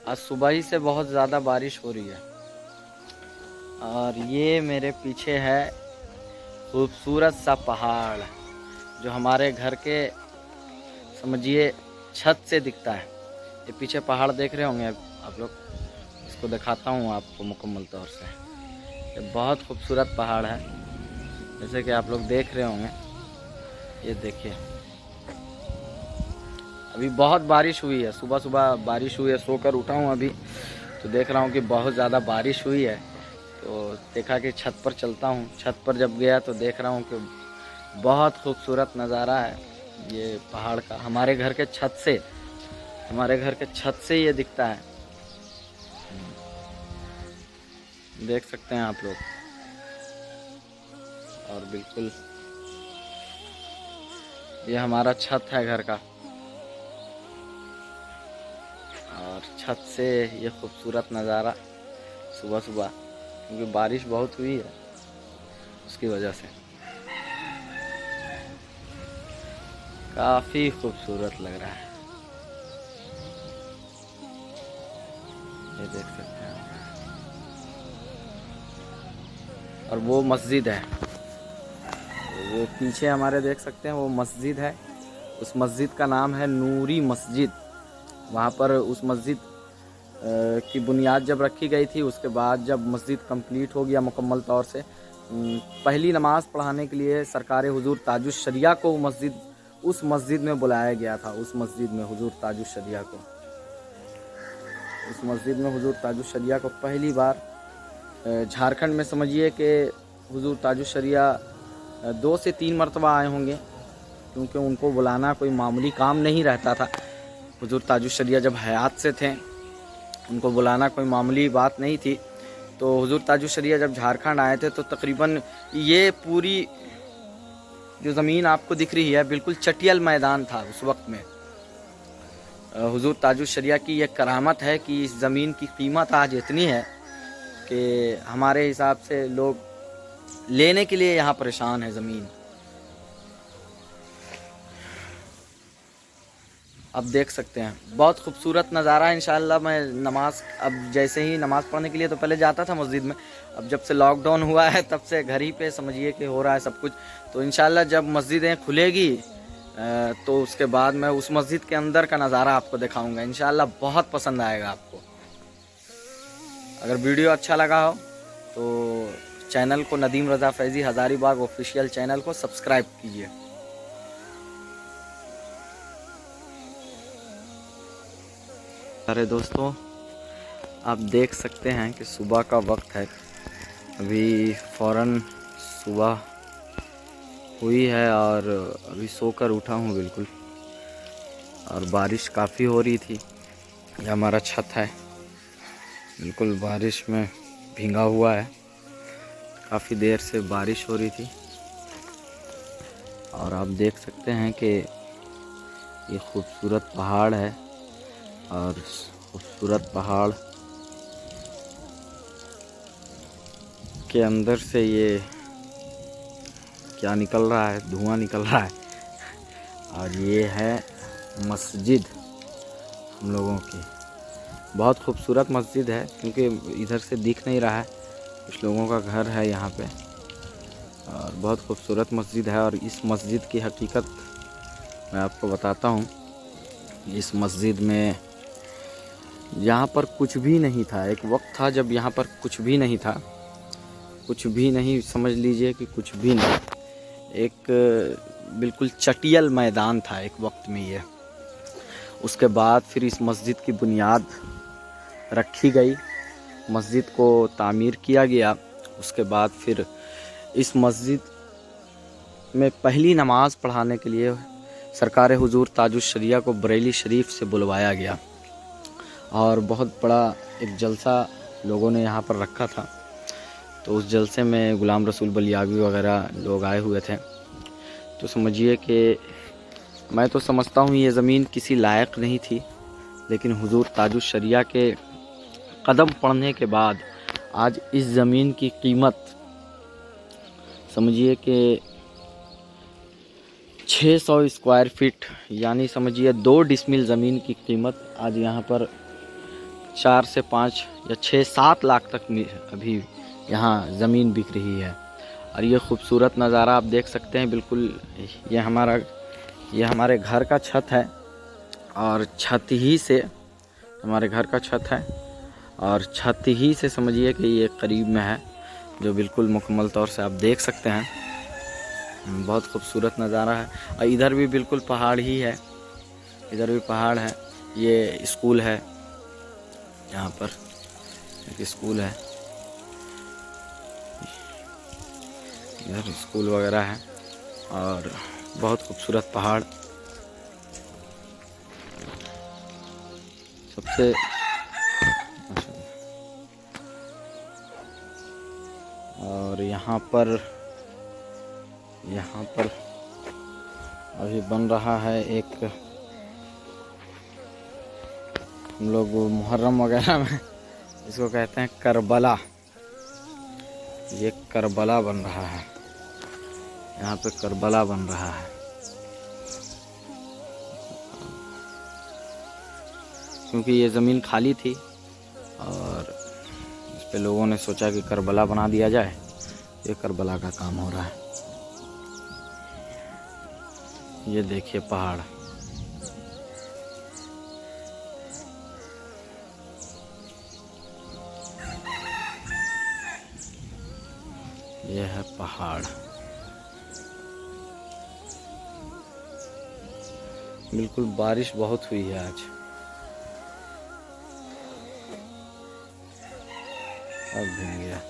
आज सुबह ही से बहुत ज़्यादा बारिश हो रही है। और ये मेरे पीछे है खूबसूरत सा पहाड़ जो हमारे घर के समझिए छत से दिखता है। ये पीछे पहाड़ देख रहे होंगे आप लोग, इसको दिखाता हूँ आपको मुकम्मल तौर से। ये बहुत खूबसूरत पहाड़ है, जैसे कि आप लोग देख रहे होंगे। ये देखिए, अभी बहुत बारिश हुई है, सुबह सुबह बारिश हुई है। सोकर उठा हूँ अभी तो देख रहा हूँ कि बहुत ज़्यादा बारिश हुई है। तो देखा कि छत पर चलता हूँ। छत पर जब गया तो देख रहा हूँ कि बहुत खूबसूरत नज़ारा है ये पहाड़ का। हमारे घर के छत से ये दिखता है, देख सकते हैं आप लोग। और बिल्कुल ये हमारा छत है घर का, और छत से ये खूबसूरत नज़ारा सुबह सुबह, क्योंकि बारिश बहुत हुई है उसकी वजह से काफ़ी खूबसूरत लग रहा है। ये देख सकते हैं। और वो मस्जिद है, वो पीछे हमारे देख सकते हैं, वो मस्जिद है। उस मस्जिद का नाम है नूरी मस्जिद। वहाँ पर उस मस्जिद की बुनियाद जब रखी गई थी, उसके बाद जब मस्जिद कंप्लीट हो गया मुकम्मल तौर से, पहली नमाज़ पढ़ाने के लिए सरकार हुजूर ताजुश शरिया को उस मस्जिद में बुलाया गया था। उस मस्जिद में हुजूर ताजुश शरिया को पहली बार झारखंड में समझिए कि हुजूर ताजुश शरिया 2 से 3 मरतबा आए होंगे, क्योंकि उनको बुलाना कोई मामूली काम नहीं रहता था। हुजूर ताजुश शरिया जब हयात से थे, उनको बुलाना कोई मामूली बात नहीं थी। तो हुजूर ताजुश शरिया जब झारखंड आए थे तो तकरीबन ये पूरी जो ज़मीन आपको दिख रही है बिल्कुल चटियल मैदान था उस वक्त में। हुजूर ताजुश शरिया की ये करामत है कि इस ज़मीन की कीमत आज इतनी है कि हमारे हिसाब से लोग लेने के लिए यहाँ परेशान है ज़मीन। अब देख सकते हैं, बहुत खूबसूरत नज़ारा है। इंशाअल्लाह मैं अब जैसे ही नमाज़ पढ़ने के लिए तो पहले जाता था मस्जिद में, अब जब से लॉकडाउन हुआ है तब से घर ही पे समझिए कि हो रहा है सब कुछ। तो इंशाअल्लाह जब मस्जिदें खुलेगी तो उसके बाद मैं उस मस्जिद के अंदर का नज़ारा आपको दिखाऊंगा। इंशाअल्लाह बहुत पसंद आएगा आपको। अगर वीडियो अच्छा लगा हो तो चैनल को नदीम रज़ा फैज़ी हज़ारीबाग ऑफिशियल चैनल को सब्सक्राइब कीजिए। अरे दोस्तों, आप देख सकते हैं कि सुबह का वक्त है, अभी फ़ौरन सुबह हुई है और अभी सोकर उठा हूँ बिल्कुल। और बारिश काफ़ी हो रही थी। ये हमारा छत है, बिल्कुल बारिश में भींगा हुआ है। काफ़ी देर से बारिश हो रही थी और आप देख सकते हैं कि ये खूबसूरत पहाड़ है। और खूबसूरत पहाड़ के अंदर से ये क्या निकल रहा है, धुआं निकल रहा है। और ये है मस्जिद हम लोगों की, बहुत खूबसूरत मस्जिद है, क्योंकि इधर से दिख नहीं रहा है, कुछ लोगों का घर है यहाँ पे। और बहुत खूबसूरत मस्जिद है। और इस मस्जिद की हकीकत मैं आपको बताता हूँ। इस मस्जिद में यहाँ पर कुछ भी नहीं था। एक वक्त था जब यहाँ पर कुछ भी नहीं था, कुछ भी नहीं, समझ लीजिए कि कुछ भी नहीं। एक बिल्कुल चटियल मैदान था एक वक्त में ये। उसके बाद फिर इस मस्जिद की बुनियाद रखी गई, मस्जिद को तामीर किया गया। उसके बाद फिर इस मस्जिद में पहली नमाज़ पढ़ाने के लिए सरकार हुजूर ताजुश शरिया को बरेली शरीफ से बुलवाया गया। और बहुत बड़ा एक जलसा लोगों ने यहाँ पर रखा था। तो उस जलसे में गुलाम रसूल बलियावी वगैरह लोग आए हुए थे। तो समझिए कि मैं तो समझता हूँ ये ज़मीन किसी लायक नहीं थी, लेकिन हुजूर ताजुश शरिया के कदम पड़ने के बाद आज इस ज़मीन की कीमत समझिए कि 600 स्क्वायर फीट, यानी समझिए 2 डिसमिल ज़मीन की कीमत आज यहाँ पर 4 से 5 या 6-7 लाख तक अभी यहाँ ज़मीन बिक रही है। और ये खूबसूरत नज़ारा आप देख सकते हैं बिल्कुल। ये हमारे घर का छत है, और छत ही से हमारे घर का छत है, और छत ही से समझिए कि ये करीब में है, जो बिल्कुल मुकम्मल तौर से आप देख सकते हैं। बहुत खूबसूरत नज़ारा है। और इधर भी बिल्कुल पहाड़ ही है, इधर भी पहाड़ है। ये स्कूल है, यहाँ पर एक स्कूल है, इधर स्कूल वगैरह है, और बहुत खूबसूरत पहाड़। सबसे और यहाँ पर अभी बन रहा है एक, हम लोग मुहर्रम वगैरह में इसको कहते हैं करबला। ये करबला बन रहा है, यहाँ पे करबला बन रहा है। क्योंकि ये ज़मीन खाली थी और इस पे लोगों ने सोचा कि करबला बना दिया जाए, ये करबला का काम हो रहा है। ये देखिए पहाड़, ये है पहाड़। बिल्कुल बारिश बहुत हुई है आज। अब भीग गया।